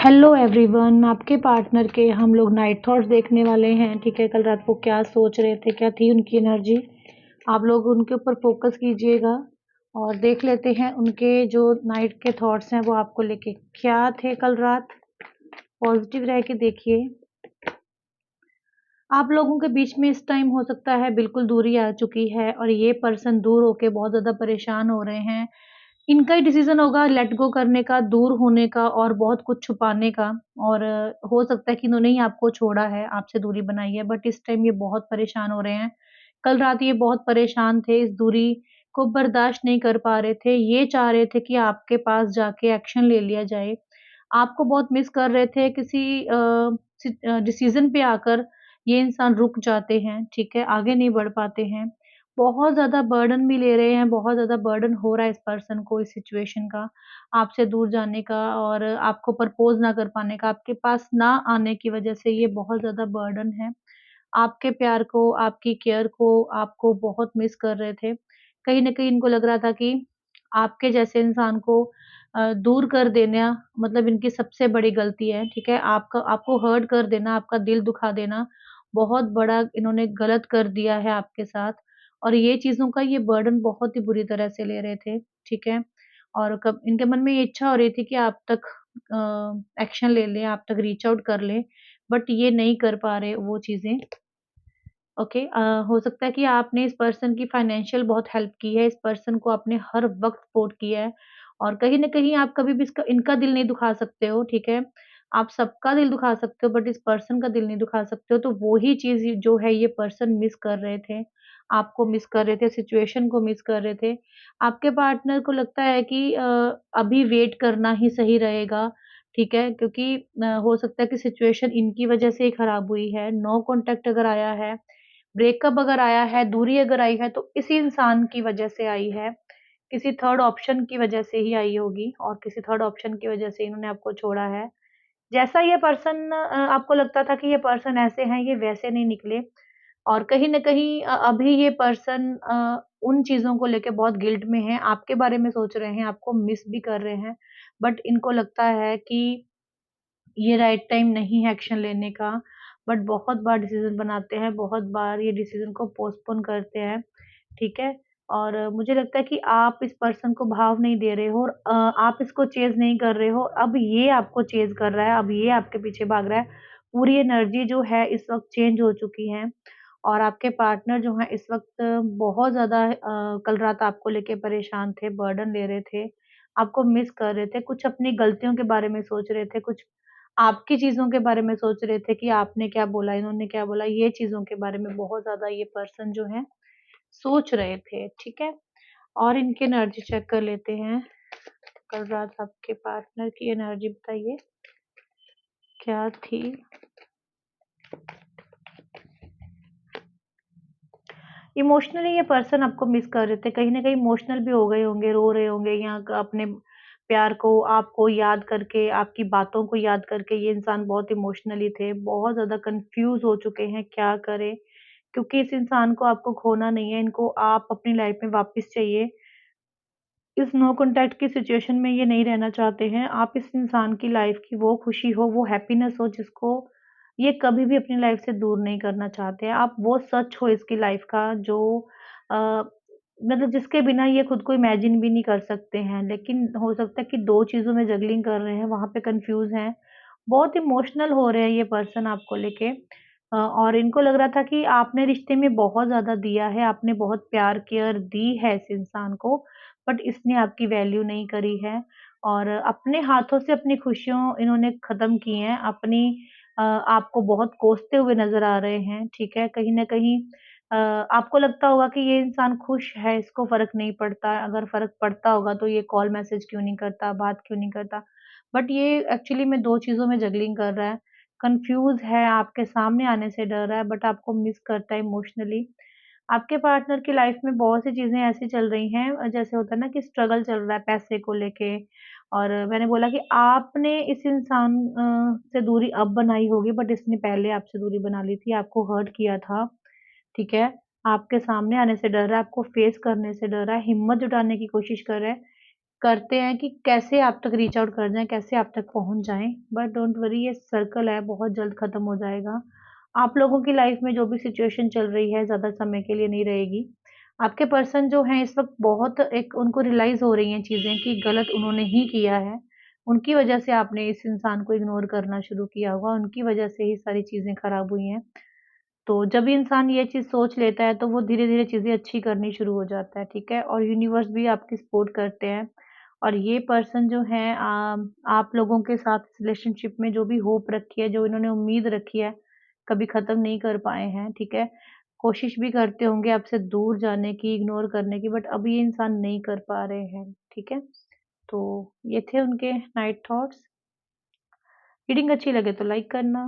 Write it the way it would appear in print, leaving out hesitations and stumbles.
Hello everyone, आपके partner के हम लोग नाइट थॉट्स देखने वाले हैं। ठीक है, कल रात को क्या सोच रहे थे, क्या थी उनकी एनर्जी। आप लोग उनके ऊपर फोकस कीजिएगा और देख लेते हैं उनके जो नाइट के थॉट्स हैं वो आपको लेके क्या थे कल रात। पॉजिटिव रह के देखिए। आप लोगों के बीच में इस टाइम हो सकता है बिल्कुल दूरी आ चुकी है और ये पर्सन दूर होके बहुत ज़्यादा परेशान हो रहे हैं। इनका ही डिसीज़न होगा लेट गो करने का, दूर होने का और बहुत कुछ छुपाने का। और हो सकता है कि इन्होंने ही आपको छोड़ा है, आपसे दूरी बनाई है, बट इस टाइम ये बहुत परेशान हो रहे हैं। कल रात ये बहुत परेशान थे, इस दूरी को बर्दाश्त नहीं कर पा रहे थे। ये चाह रहे थे कि आपके पास जाके एक्शन ले लिया जाए। आपको बहुत मिस कर रहे थे, किसी डिसीज़न पे आकर ये इंसान रुक जाते हैं, ठीक है? आगे नहीं बढ़ पाते हैं। बहुत ज़्यादा बर्डन भी ले रहे हैं, बहुत ज़्यादा बर्डन हो रहा है इस पर्सन को इस सिचुएशन का, आपसे दूर जाने का और आपको प्रपोज़ ना कर पाने का, आपके पास ना आने की वज़ह से ये बहुत ज़्यादा बर्डन है। आपके प्यार को, आपकी केयर को, आपको बहुत मिस कर रहे थे। कहीं न कहीं इनको लग रहा था कि आपके जैसे इंसान को दूर कर देना मतलब इनकी सबसे बड़ी गलती है, ठीक है? आपको हर्ट कर देना, आपका दिल दुखा देना, बहुत बड़ा इन्होंने गलत कर दिया है आपके साथ और ये चीज़ों का ये बर्डन बहुत ही बुरी तरह से ले रहे थे, ठीक है? और कब इनके मन में ये इच्छा हो रही थी कि आप तक एक्शन ले लें, आप तक रीच आउट कर लें, बट ये नहीं कर पा रहे वो चीज़ें। ओके, हो सकता है कि आपने इस पर्सन की फाइनेंशियल बहुत हेल्प की है, इस पर्सन को आपने हर वक़्त सपोर्ट किया है और कहीं न कहीं आप कभी भी इसका इनका दिल नहीं दुखा सकते हो, ठीक है? आप सबका दिल दुखा सकते हो बट इस पर्सन का दिल नहीं दुखा सकते हो, तो वो ही चीज़ जो है ये पर्सन मिस कर रहे थे। आपको मिस कर रहे थे, सिचुएशन को मिस कर रहे थे। आपके पार्टनर को लगता है कि अभी वेट करना ही सही रहेगा, ठीक है? क्योंकि हो सकता है कि सिचुएशन इनकी वज़ह से ही खराब हुई है। नो कॉन्टैक्ट अगर आया है, ब्रेकअप अगर आया है, दूरी अगर आई है, तो इसी इंसान की वजह से आई है। किसी थर्ड ऑप्शन की वजह से ही आई होगी और किसी थर्ड ऑप्शन की वजह से इन्होंने आपको छोड़ा है। जैसा ये पर्सन आपको लगता था कि ये पर्सन ऐसे हैं, ये वैसे नहीं निकले और कहीं न कहीं अभी ये पर्सन उन चीज़ों को लेके बहुत गिल्ट में हैं, आपके बारे में सोच रहे हैं, आपको मिस भी कर रहे हैं। बट इनको लगता है कि ये राइट टाइम नहीं है एक्शन लेने का, बट बहुत बार डिसीज़न बनाते हैं, बहुत बार ये डिसीज़न को पोस्टपोन करते हैं, ठीक है? और मुझे लगता है कि आप इस पर्सन को भाव नहीं दे रहे हो और आप इसको चेज़ नहीं कर रहे हो, अब ये आपको चेज़ कर रहा है, अब ये आपके पीछे भाग रहा है। पूरी एनर्जी जो है इस वक़्त चेंज हो चुकी है और आपके पार्टनर जो हैं इस वक़्त बहुत ज़्यादा कल रात आपको लेके परेशान थे, बर्डन ले रहे थे, आपको मिस कर रहे थे, कुछ अपनी गलतियों के बारे में सोच रहे थे, कुछ आपकी चीज़ों के बारे में सोच रहे थे कि आपने क्या बोला, इन्होंने क्या बोला, ये चीज़ों के बारे में बहुत ज़्यादा ये पर्सन जो है सोच रहे थे, ठीक है? और इनकी एनर्जी चेक कर लेते हैं। कल रात आपके पार्टनर की एनर्जी बताइए, क्या थी? इमोशनली ये पर्सन आपको मिस कर रहे थे, कहीं न कहीं इमोशनल भी हो गए होंगे, रो रहे होंगे या क अपने प्यार को, आपको याद करके, आपकी बातों को याद करके ये इंसान बहुत इमोशनली थे, बहुत ज़्यादा कन्फ्यूज़ हो चुके हैं, क्या करें? क्योंकि इस इंसान को आपको खोना नहीं है, इनको आप अपनी लाइफ़ में वापस चाहिए। इस नो कॉन्टैक्ट की सिचुएशन में ये नहीं रहना चाहते हैं। आप इस इंसान की लाइफ़ की वो खुशी हो, वो हैप्पीनेस हो जिसको ये कभी भी अपनी लाइफ़ से दूर नहीं करना चाहते हैं। आप वो सच हो इसकी लाइफ़ का जो अ, मतलब जिसके बिना ये खुद को इमेजिन भी नहीं कर सकते हैं। लेकिन हो सकता है कि 2 चीज़ों में जगलिंग कर रहे हैं, वहाँ पे कन्फ्यूज़ हैं। बहुत इमोशनल हो रहे हैं ये पर्सन आपको लेके और इनको लग रहा था कि आपने रिश्ते में बहुत ज़्यादा दिया है, आपने बहुत प्यार केयर दी है इस इंसान को, बट इसने आपकी वैल्यू नहीं करी है और अपने हाथों से अपनी खुशियों इन्होंने ख़त्म की हैं, अपनी आपको बहुत कोसते हुए नज़र आ रहे हैं, ठीक है? कहीं न कहीं आपको लगता होगा कि ये इंसान खुश है, इसको फ़र्क नहीं पड़ता, अगर फ़र्क पड़ता होगा तो ये कॉल मैसेज क्यों नहीं करता, बात क्यों नहीं करता? बट ये एक्चुअली में 2 चीज़ों में जगलिंग कर रहा है, कन्फ्यूज़ है, आपके सामने आने से डर रहा है बट आपको मिस करता है इमोशनली। आपके पार्टनर की लाइफ में बहुत सी चीज़ें ऐसी चल रही हैं जैसे होता है ना कि स्ट्रगल चल रहा है पैसे को लेके और मैंने बोला कि आपने इस इंसान से दूरी अब बनाई होगी बट इसने पहले आपसे दूरी बना ली थी, आपको हर्ट किया था, ठीक है? आपके सामने आने से डर रहा है, आपको फेस करने से डर रहा है, हिम्मत जुटाने की कोशिश कर रहा है। करते हैं कि कैसे आप तक रीच आउट कर जाएँ, कैसे आप तक पहुँच जाएँ। बट डोंट वरी, ये सर्कल है, बहुत जल्द खत्म हो जाएगा। आप लोगों की लाइफ में जो भी सिचुएशन चल रही है, ज़्यादा समय के लिए नहीं रहेगी। आपके पर्सन जो हैं इस वक़्त बहुत एक उनको रियलाइज़ हो रही हैं चीज़ें कि गलत उन्होंने ही किया है। उनकी वज़ह से आपने इस इंसान को इग्नोर करना शुरू किया होगा, उनकी वज़ह से ही सारी चीज़ें खराब हुई हैं। तो जब इंसान ये चीज़ सोच लेता है, तो वो धीरे-धीरे चीज़ें अच्छी करनी शुरू हो जाता है, ठीक है? और यूनिवर्स भी आपकी सपोर्ट करते हैं। और ये पर्सन जो हैं आप लोगों के साथ रिलेशनशिप में जो भी होप रखी है, जो इन्होंने उम्मीद रखी है, कभी ख़त्म नहीं कर पाए हैं, ठीक है? कोशिश भी करते होंगे आपसे दूर जाने की, इग्नोर करने की, बट अब ये इंसान नहीं कर पा रहे हैं, ठीक है? तो ये थे उनके नाइट थॉट्स। रीडिंग अच्छी लगे तो लाइक करना।